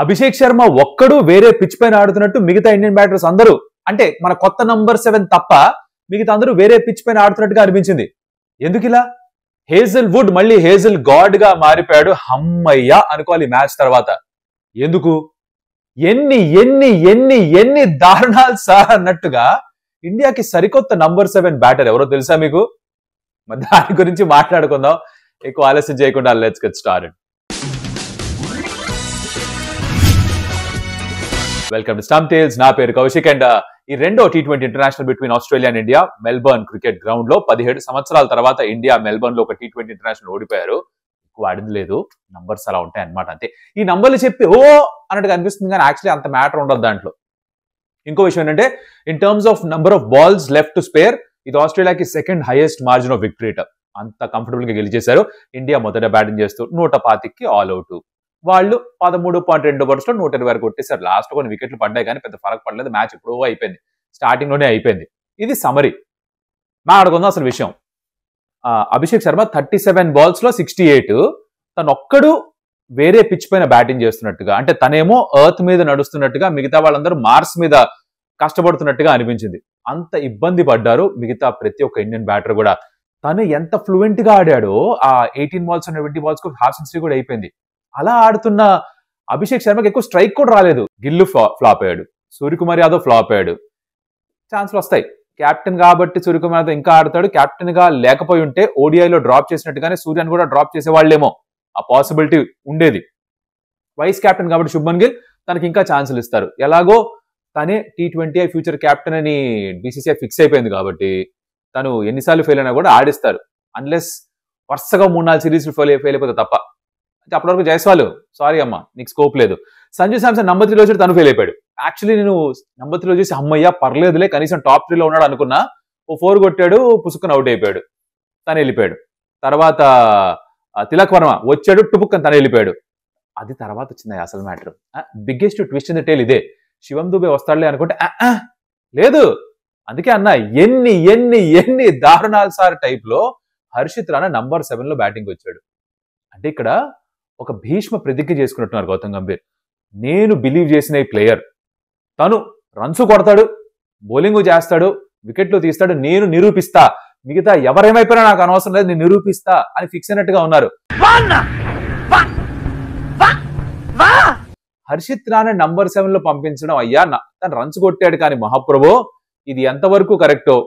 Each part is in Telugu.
అభిషేక్ శర్మ ఒక్కడు వేరే పిచ్ పైన ఆడుతున్నట్టు మిగతా ఇండియన్ బ్యాటర్స్ అందరూ, అంటే మన కొత్త నంబర్ 7 తప్ప మిగతా అందరూ వేరే పిచ్ పైన ఆడుతున్నట్టుగా అనిపించింది. ఎందుకు ఇలా? హేజల్ వుడ్ మళ్ళీ హేజల్ గాడ్ గా మారిపోయాడు. హమ్మయ్య అనుకోవాలి మ్యాచ్ తర్వాత. ఎందుకు? ఎన్ని ఎన్ని ఎన్ని ఎన్ని దారుణాలు సార్ అన్నట్టుగా ఇండియాకి సరికొత్త నంబర్ 7 బ్యాటర్ ఎవరో తెలుసా మీకు? మరి దాని గురించి మాట్లాడుకుందాం. ఎక్కువ ఆలస్యం చేయకుండా let's get started. Welcome to Stump Tales. నా పేరు కౌశిక్ అండ్ ఈ రెండో T20 international between Australia and India Melbourne Cricket Ground లో 17 సంవత్సరాల తర్వాత ఇండియా మెల్బర్న్ లో ఒక T20 ఇంటర్నేషనల్ ఓడిపోయారు. ఎక్కువ ఆడింది లేదు, నంబర్స్ అలా ఉంటాయి అనమాట. అంతే. ఈ నంబర్లు చెప్పి ఓ అన్నట్టుగా అనిపిస్తుంది కానీ యాక్చువల్లీ అంత మ్యాటర్ ఉండదు దాంట్లో. ఇంకో విషయం ఏంటంటే in terms of number of balls left to spare ఇది ఆస్ట్రేలియాకి second highest margin of victory. అంత కంఫర్టబుల్ గా గెలిచేశారు. ఇండియా మొదట బ్యాటింగ్ చేస్తూ 125కి ఆల్ అవుట్. వాళ్ళు 13.2 ఓవర్స్ లో 120 వరకు కొట్టేశారు. లాస్ట్ కొన్ని వికెట్లు పడ్డాయి కానీ పెద్ద ఫరక్ పడలేదు. మ్యాచ్ ఎప్పుడో అయిపోయింది, స్టార్టింగ్ లోనే అయిపోయింది. ఇది సమరీ. మాట్లాడుకుందాం అసలు విషయం. అభిషేక్ శర్మ 37 balls లో 68. తను ఒక్కడు వేరే పిచ్ పైన బ్యాటింగ్ చేస్తున్నట్టుగా, అంటే తనేమో ఎర్త్ మీద నడుస్తున్నట్టుగా, మిగతా వాళ్ళందరూ మార్స్ మీద కష్టపడుతున్నట్టుగా అనిపించింది. అంత ఇబ్బంది పడ్డారు మిగతా ప్రతి ఒక్క ఇండియన్ బ్యాటర్ కూడా. తను ఎంత ఫ్లూయెంట్ గా ఆడాడో ఆ 18 balls 20 balls కు హాఫ్ సెంచరీ కూడా అయిపోయింది. అలా ఆడుతున్న అభిషేక్ శర్మకి ఎక్కువ స్ట్రైక్ కూడా రాలేదు. గిల్లు ఫ్లాప్ అయ్యాడు, సూర్యకుమార్ యాదవ్ ఫ్లాప్ అయ్యాడు. ఛాన్స్లు వస్తాయి. కెప్టెన్ కాబట్టి సూర్యకుమార్ యాదవ్ ఇంకా ఆడతాడు. కెప్టెన్ గా లేకపోయి ఉంటే ఓడిఐలో డ్రాప్ చేసినట్టుగానే సూర్యన్ కూడా డ్రాప్ చేసేవాళ్ళేమో, ఆ పాసిబిలిటీ ఉండేది. వైస్ కెప్టెన్ కాబట్టి శుభ్మన్ గిల్ తనకి ఇంకా ఛాన్సులు ఇస్తారు. ఎలాగో తనే T20 ఫ్యూచర్ కెప్టెన్ అని BCCI ఫిక్స్ అయిపోయింది కాబట్టి తను ఎన్నిసార్లు ఫెయిల్ అయినా కూడా ఆడిస్తారు. అన్లెస్ వరుసగా 3-4 సిరీస్లు ఫెయిల్ అయిపోతే తప్ప. అప్పటివరకు జైస్వాల్ సారీ అమ్మా నీకు స్కోప్ లేదు. సంజు శాంసన్ నంబర్ 3 లో వచ్చి తను ఫెయిల్ అయిపోయాడు. యాక్చువల్లీ నేను నంబర్ 3 లో చూసి అమ్మయ్య పర్లేదులే కనీసం టాప్ 3 లో ఉన్నాడు అనుకున్నా. ఓ 4 కొట్టాడు, పుసుకుని అవుట్ అయిపోయాడు, తను వెళ్ళిపోయాడు. తర్వాత తిలక్ వర్మ వచ్చాడు, టుపుక్కని తను వెళ్ళిపోయాడు. అది తర్వాత వచ్చింది అసలు matter. Biggest twist in the tale ఇదే. శివం దుబే వస్తాడులే అనుకుంటే లేదు. అందుకే అన్న ఎన్ని ఎన్ని ఎన్ని దారుణాలు సార్ టైప్ లో హర్షిత్ రాణా నంబర్ 7 లో బ్యాటింగ్ వచ్చాడు. అంటే ఇక్కడ ఒక భీష్మ ప్రతిజ్ఞ చేసుకున్నట్టున్నారు గౌతమ్ గంభీర్. నేను బిలీవ్ చేసిన ఈ ప్లేయర్, తను రన్స్ కొడతాడు, బౌలింగ్ చేస్తాడు, వికెట్లు తీస్తాడు, నేను నిరూపిస్తా, మిగతా ఎవరేమైపోయినా నాకు అనవసరం లేదు, నేను నిరూపిస్తా అని ఫిక్స్ అయినట్టుగా ఉన్నారు. హర్షిత్ రాణా నంబర్ 7 లో పంపించడం, అయ్యా తను రన్స్ కొట్టాడు కానీ మహాప్రభో ఇది ఎంతవరకు కరెక్టో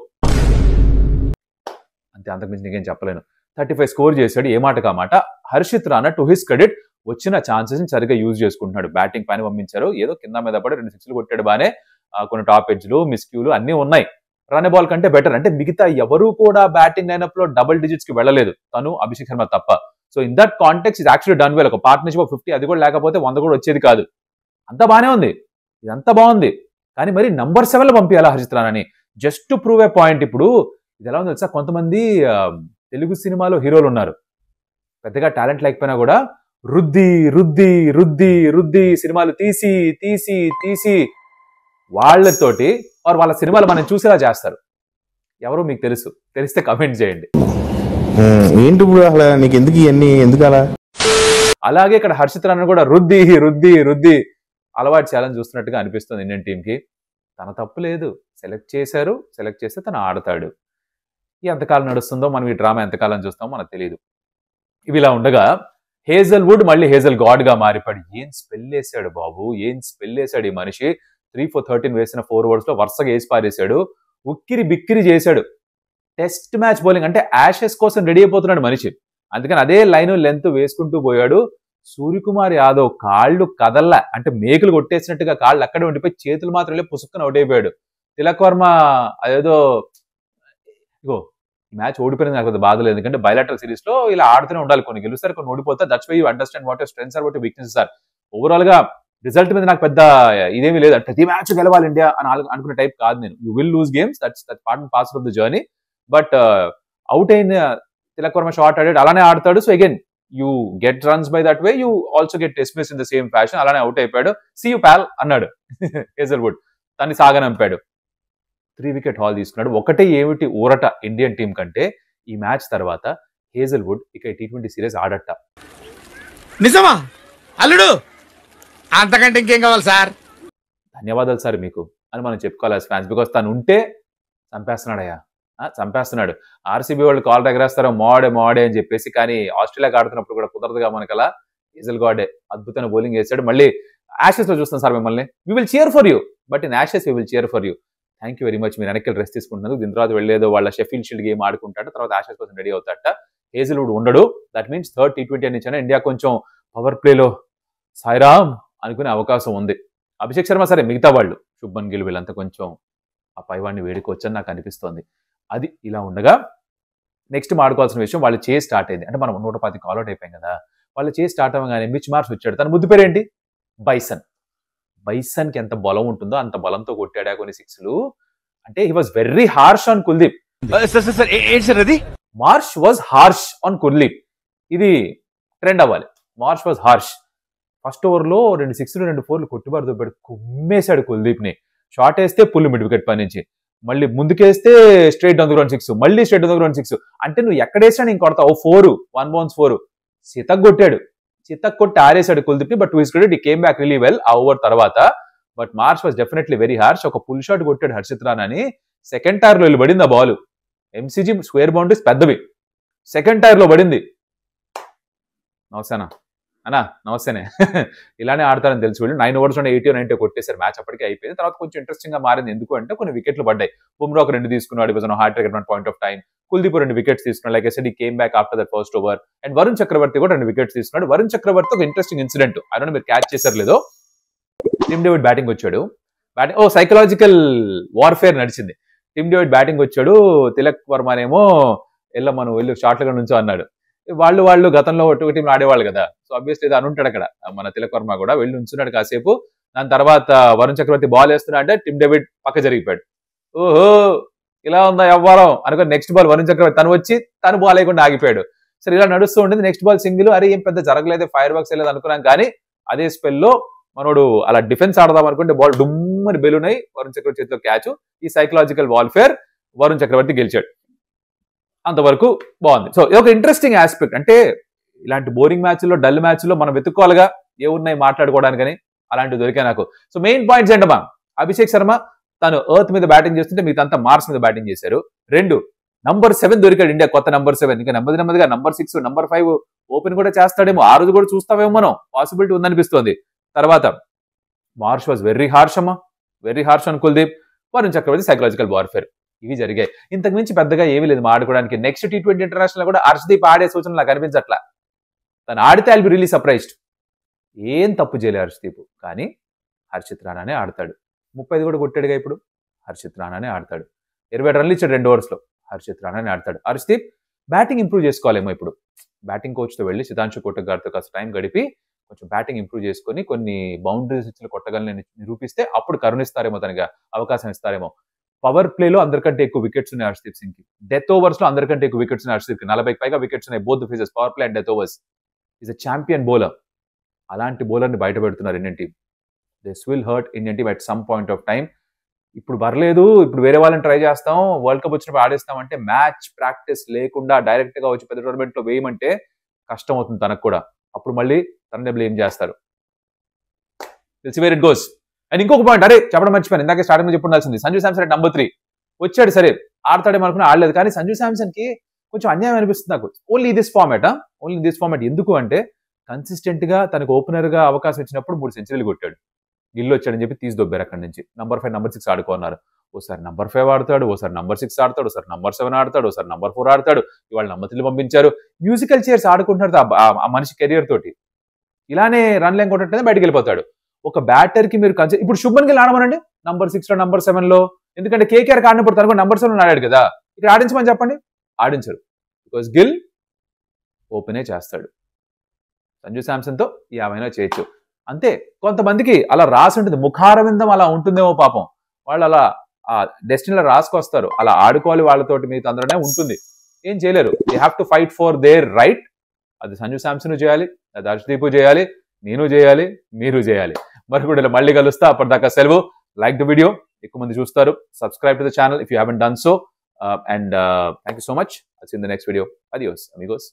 అంతే, అంతకుమించి నీకేం చెప్పలేను. 35 స్కోర్ చేశాడు. ఏ మాట కామాట. Harshit Rana to his credit వచ్చిన ఛాన్సెస్ ని సరిగ్గా యూజ్ చేసుకుంటున్నాడు. బ్యాటింగ్ పైన పంపించారు, ఏదో కింద మీద పడి 2 సిక్స్లు కొట్టాడు బానే. కొన్ని టాప్ ఎడ్జ్లు మిస్క్యూలు అన్ని ఉన్నాయి. రన్ బాల్ కంటే బెటర్. అంటే మిగతా ఎవరు కూడా బ్యాటింగ్ లైనప్ లో డబుల్ డిజిట్స్ కి వెళ్ళలేదు, తను అభిషేక్ శర్మ తప్ప. So in that context is actually done well. ఒక పార్ట్నర్షిప్ ఆఫ్ 50 అది కూడా లేకపోతే 100 కూడా వచ్చేది కాదు. అంతా బానే ఉంది, ఇదంతా బాగుంది. కానీ మరి నంబర్ 7 లో పంపించాలా హర్షిత్ రాణాని just to prove a point. ఇప్పుడు ఇది ఎలా ఉంది తెలుసా, కొంతమంది తెలుగు సినిమాలో హీరోలు ఉన్నారు, పెద్దగా టాలెంట్ లేకపోయినా కూడా రుద్ది రుద్ది రుద్ది రుద్ది సినిమాలు తీసి తీసి తీసి వాళ్ళతోటి వాళ్ళ సినిమాలు మనం చూసేలా చేస్తారు. ఎవరో మీకు తెలుసు, తెలిస్తే కమెంట్ చేయండి. ఏంటి నీకు ఎందుకు ఇవన్నీ, ఎందుకు అలా? అలాగే ఇక్కడ హర్షిత్ రాణా కూడా రుద్ది రుద్ది రుద్ది అలవాటు చేయాలని చూస్తున్నట్టుగా అనిపిస్తుంది ఇండియన్ టీంకి. తన తప్పు లేదు, సెలెక్ట్ చేశారు, సెలెక్ట్ చేస్తే తను ఆడతాడు. ఎంతకాలం నడుస్తుందో మనం ఈ డ్రామా ఎంతకాలం చూస్తామో మనకు తెలియదు. ఇవి ఇలా ఉండగా హేజల్ వుడ్ మళ్ళీ హేజల్ గాడ్ గా మారిపోయాడు. ఏం స్పెల్ వేసాడు బాబు, ఏం స్పెల్ వేసాడు ఈ మనిషి. 3 for 13 వేసిన 4 overs లో వరుసగా వేసి పారేశాడు. ఉక్కిరి బిక్కిరి చేశాడు. టెస్ట్ మ్యాచ్ బౌలింగ్ అంటే యాషెస్ కోసం రెడీ అయిపోతున్నాడు మనిషి. అందుకని అదే లైన్ లెంత్ వేసుకుంటూ పోయాడు. సూర్యకుమార్ యాదవ్ కాళ్ళు కదల్లా, అంటే మేకులు కొట్టేసినట్టుగా కాళ్ళు అక్కడే ఉండిపోయి చేతులు మాత్రం పుసుక్కుని అవుట్ అయిపోయాడు. తిలక్ వర్మ అదేదో ఇగో మ్యాచ్ ఓడిపోయింది నాకు బాధ లేదు, ఎందుకంటే బయలాటరల్ సిరీస్ లో ఇలా ఆడుతూనే ఉండాలి, కొన్ని గెలుస్తారు కొన్ని ఓడిపోతారు. That's why you understand what your strengths are, what your weaknesses are. Overall గా రిజల్ట్ మీద నాకు పెద్ద ఇదేమీ లేదు, ప్రతి మ్యాచ్ గెలవాలి ఇండియా అని అనుకునే టైప్ కాదు నేను. You will lose games, that's part and parcel of the journey. But out అయిన తిలక్ వర్మ షార్ట్ ఆడాడు, అలానే ఆడతాడు. So again you get runs by that way, you also get dismiss in the same fashion. అలానే అవుట్ అయిపోయాడు. సీ యూ పాల్ అన్నాడు హేజల్ వుడ్, తన్ని సాగనంపాడు. 3 wicket హాల్ తీసుకున్నాడు. ఒకటే ఏమిటి ఊరట ఇండియన్ టీం కంటే, ఈ మ్యాచ్ తర్వాత హేజల్ వుడ్ ఇక T20 సిరీస్ ఆడట. నిజమా అల్లుడు? అంతకంటే ఇంకేం కావాలి సార్? ధన్యవాదాలు సార్ మీకు అని మనం చెప్పుకోవాలి ఫ్యాన్స్. బికాస్ తను ఉంటే చంపేస్తున్నాడయ్యా, చంపేస్తున్నాడు. ఆర్సీబీ వాళ్ళు కాల్ ఎగరేస్తారు మోడే అని చెప్పేసి, కానీ ఆస్ట్రేలియాకి ఆడుతున్నప్పుడు కూడా కుదరదుగా మనకు. అలా ఈజల్ గాడే అద్భుతమైన బౌలింగ్ వేసాడు. మళ్ళీ యాషెస్ లో చూస్తాం సార్ మిమ్మల్ని. We will cheer for you, but in Ashes we will cheer for you. Thank you very much. మీరు వెనక్కి రెస్ట్ తీసుకుంటున్నారు. దీని తర్వాత వెళ్ళేదో వాళ్ళ షెఫీల్డ్ షీల్డ్ గేమ్ ఆడుకుంటాడు, తర్వాత యాషెస్ కోసం రెడీ అవుతాట. హేజిల్వుడ్ ఉండడు. దట్ మీన్స్ థర్డ్ T20 అని ఇచ్చాను. ఇండియా కొంచెం పవర్ ప్లేలో సాయిరామ్ అనుకునే అవకాశం ఉంది. అభిషేక్ శర్మ సరే, మిగతా వాళ్ళు శుభ్మన్ గిల్ వీళ్ళంతా కొంచెం ఆ పైవాడిని వేడుకోవచ్చని నాకు అనిపిస్తోంది. అది ఇలా ఉండగా నెక్స్ట్ మాడుకోవాల్సిన విషయం, వాళ్ళు చేసి స్టార్ట్ అయింది. అంటే మనం 110 కాల్అౌట్ అయిపోయాం కదా, వాళ్ళు చేసి స్టార్ట్ అవ్వగానే మిచ్ మార్ష్ వచ్చాడు. తన ముద్దు పేరేంటి? బైసన్. బైసన్కి ఎంత బలం ఉంటుందో అంత బలంతో కొట్టాడా కొన్ని సిక్స్లు. అంటే he was very harsh on Kuldeep. Marsh was harsh on Kuldeep. ఇది ట్రెండ్ అవ్వాలి. Marsh was harsh. ఫస్ట్ ఓవర్లో 2 6లు 2 4లు కొట్టుబారు దొబ్బాడు, కుమ్మేశాడు కుల్దీప్ని. షార్ట్ వేస్తే పుల్ మిడ్ వికెట్ పై నుంచి, మళ్ళీ ముందుకేస్తే స్ట్రైట్ ఆన్ ద గ్రౌండ్ 6, మళ్ళీ స్ట్రైట్ ఆన్ ద గ్రౌండ్ 6. అంటే నువ్వు ఎక్కడేసినా నేను కొడతావు. 4 1 బౌన్స్ 4 చితక్ కొట్టాడు. చితక్ కొట్టి ఆరేశాడు కుల్దీప్ని. But to his credit, he came back really well ఆ ఓవర్ తర్వాత. But Marsh was definitely very harsh. ఒక పుల్ షాట్ కొట్టాడు హర్షిత్ రానా అని. సెకండ్ టైర్ లో వెళ్ళి పడింది ఆ బాల్. ఎంసీజీ స్క్వేర్ బౌండరీస్ పెద్దవి, సెకండ్ టైర్ లో పడింది. నమస్తేనా అన్నా, నమస్తేనే. ఇలానే ఆడతారని తెలిసి వెళ్ళి 9 overs 80 90 కొట్టేశారు. మ్యాచ్ అప్పటికే అయిపోయింది. తర్వాత కొంచెం ఇంట్రెస్టింగ్ గా మారింది. ఎందుకు అంటే కొన్ని వికెట్లు పడ్డాయి. బుమ్రా ఒక 2 తీసుకున్నాడు, it was on hat trick at one point of time. Kuldeep 2 wickets తీసుకున్నాడు. Like I said, he came back after that first over. And Varun Chakravarthy కూడా 2 వికెట్స్ తీసుకున్నాడు. వరుణ్ చక్రవర్తి ఒక interesting incident, I don't know మీరు క్యాచ్ చేశారు లేదో. టిమ్ డేవిడ్ బ్యాటింగ్ వచ్చాడు. సైకలాజికల్ వార్ఫేర్ నడిచింది. టిమ్ డేవిడ్ బ్యాటింగ్ వచ్చాడు. తిలక్ వర్మనేమో మనం వెళ్ళి షార్ట్లుగా నుంచో అన్నాడు. వాళ్ళు గతంలో ఒక టీం ఆడేవాళ్ళు కదా, సో అబ్వియస్లీ అని ఉంటాడు అక్కడ. మన తిలక్ వర్మ కూడా వెళ్ళి ఉంచున్నాడు కాసేపు. దాని తర్వాత వరుణ్ చక్రవర్తి బాల్ వేస్తున్నా అంటే టిమ్ డేవిడ్ పక్క జరిగిపోయాడు. ఓహో ఇలా ఉందా వ్యవహారం అనుకుని నెక్స్ట్ బాల్ వరుణ్ చక్రవర్తి తను వచ్చి తను బాల్ వేయకుండా ఆగిపోయాడు. సరే ఇలా నడుస్తూ ఉంటుంది. Next ball single. అరే ఏం పెద్ద జరగలేదు, ఫైర్ వర్క్స్ వెళ్ళలేదు అనుకున్నాం. కానీ అదే స్పెల్లో మనోడు అలా డిఫెన్స్ ఆడదాం అనుకుంటే బాల్ డుమ్మని బెలూన్ అయి వరుణ్ చక్రవర్తి చేతిలో క్యాచ్. ఈ సైకలాజికల్ వార్ఫేర్ వరుణ్ చక్రవర్తి గెలిచాడు. అంతవరకు బాగుంది. సో ఇది ఒక ఇంట్రెస్టింగ్ ఆస్పెక్ట్. అంటే ఇలాంటి బోరింగ్ మ్యాచ్లో, డల్ మ్యాచ్లో మనం వెతుక్కోవాలిగా ఏమున్నాయి మాట్లాడుకోవడానికని. అలాంటివి దొరికాయి నాకు. సో మెయిన్ పాయింట్స్ ఏంటమ్మా, అభిషేక్ శర్మ తను ఎర్త్ మీద బ్యాటింగ్ చేస్తుంటే మిగతా మార్స్ మీద బ్యాటింగ్ చేశారు. 2 నంబర్ 7 దొరికాడు ఇండియా, కొత్త నంబర్ 7. ఇంకా నెమ్మదిగా నంబర్ 6 నంబర్ 5 ఓపెన్ కూడా చేస్తాడేమో. ఆ రోజు కూడా చూస్తామేమో మనం, పాసిబిలిటీ ఉందనిపిస్తోంది. తర్వాత మార్ష్ వాజ్ వెరీ హార్ష్ అమ్మా, very harsh on Kuldeep. Varun Chakravarthy psychological warfare. ఇవి జరిగాయి. ఇంతకు మించి పెద్దగా ఏమీ లేదు ఆడుకోవడానికి. నెక్స్ట్ T20 ఇంటర్నేషనల్ కూడా హర్షదీప్ ఆడే సూచన నాకు అనిపించట్లా. తను ఆడితే ఐల్ బి రియలీ సర్ప్రైజ్డ్. ఏం తప్పు చేయలేదు హర్షదీప్, కానీ హర్షిత్ రానానే ఆడతాడు. 35 కూడా కొట్టాడుగా ఇప్పుడు. హర్షిత్ రానానే ఆడతాడు. 27 రన్లు ఇచ్చాడు 2 overs. హర్షిత్ రానానే ఆడతాడు. హర్షదీప్ బ్యాటింగ్ ఇంప్రూవ్ చేసుకోవాలేమో ఇప్పుడు. బ్యాటింగ్ కోచ్తో వెళ్ళి సితాంశు కోటక్ గారితో కాస్త టైం గడిపి కొంచెం బ్యాటింగ్ ఇంప్రూవ్ చేసుకొని కొన్ని బౌండరీస్ ఇచ్చిన కొట్టగలని నిరూపిస్తే అప్పుడు కరుణిస్తారేమో, తనగా అవకాశం ఇస్తారేమో. పవర్ ప్లేలో అందరికంటే ఎక్కువ వికెట్స్ ఉన్నాయి హర్షదీప్ సింగ్ కి. డెత్ ఓవర్స్ లో అందరికంటే ఎక్కువ వికెట్స్ ఉన్నాయి హర్షదీప్ కి. 40కి పైగా వికెట్స్ ఉన్నాయి both phases, power play and death overs. Is a champion bowler. అలాంటి బౌలర్ని బయట పెడుతున్నారు Indian team. This will hurt Indian team at some point of time. ఇప్పుడు పర్లేదు, ఇప్పుడు వేరే వాళ్ళని ట్రై చేస్తాం, వరల్డ్ కప్ వచ్చినప్పుడు ఆడేస్తాం అంటే మ్యాచ్ ప్రాక్టీస్ లేకుండా డైరెక్ట్ గా వచ్చి పెద్ద టోర్నమెంట్ లో వేయమంటే కష్టం అవుతుంది తనకు కూడా. అప్పుడు మళ్ళీ తననే బ్లేమ్ చేస్తారు. Where it goes. అండ్ ఇంకొక పాయింట్, అరే చెప్పడం మర్చిపోయాను, ఇందాకే స్టార్టింగ్ చెప్పి ఉండాల్సింది. సంజు శాంసన్ నంబర్ 3 వచ్చాడు. సరే ఆడతాడేమో అనుకుని ఆడలేదు. కానీ సంజు శాంసన్ కి కొంచెం అన్యాయం అనిపిస్తుంది నాకు. Only this format. ఎందుకు అంటే కన్సిస్టెంట్ గా తనకు ఓపెనర్ గా అవకాశం ఇచ్చినప్పుడు 3 సెంచరీలు కొట్టాడు. గిల్లు వచ్చాడని చెప్పి తీసి దొబ్బారు అక్కడి నుంచి. నంబర్ 5 నంబర్ 6 ఆడుకున్నారు. ఓసారి నంబర్ 5 ఆడతాడు, ఓసారి నంబర్ 6 ఆడతాడు, ఓసారి నంబర్ 7 ఆడతాడు, ఓసారి నంబర్ 4 ఆడతాడు. ఇవాళ నంబర్ 3 పంపించారు. మ్యూజికల్ చైర్స్ ఆడుకుంటున్నాడు ఆ మనిషి కెరియర్ తోటి. ఇలానే రన్ లైన్ కొట్టేది బయటకు వెళ్ళిపోతాడు. ఒక బ్యాటర్ కి మీరు ఇప్పుడు శుభ్మన్ గిల్ ఆడమనండి నంబర్ 6 లో, నంబర్ 7 లో. ఎందుకంటే కేకేఆర్ ఆడినప్పుడు తనకు నంబర్ 7 ఆడాడు కదా. ఇక్కడ ఆడించమని చెప్పండి, ఆడించరు. బికాస్ గిల్ ఓపెనే చేస్తాడు. సంజు శాంసన్ తో 50 చేయొచ్చు అంతే. కొంతమందికి అలా రాసి ఉంటుంది, ముఖారవిందం అలా ఉంటుందేమో పాపం. వాళ్ళు అలా ఆ డెస్టినీలో రాసుకొస్తారు. అలా ఆడుకోవాలి వాళ్ళతోటి, మీకు అందరనే ఉంటుంది, ఏం చేయలేరు. They have to fight for their right. అది సంజు శాంసన్ చేయాలి, అది హర్షదీప్ చేయాలి, నేను చేయాలి, మీరు చేయాలి. మరి కూడా మళ్ళీ కలుస్తా. అప్పటిదాకా సెలవు. లైక్ ద వీడియో, ఎక్కువ మంది చూస్తారు. Subscribe to the channel if you haven't done so. And thank you so much. I'll see you in the next video. Adios, amigos.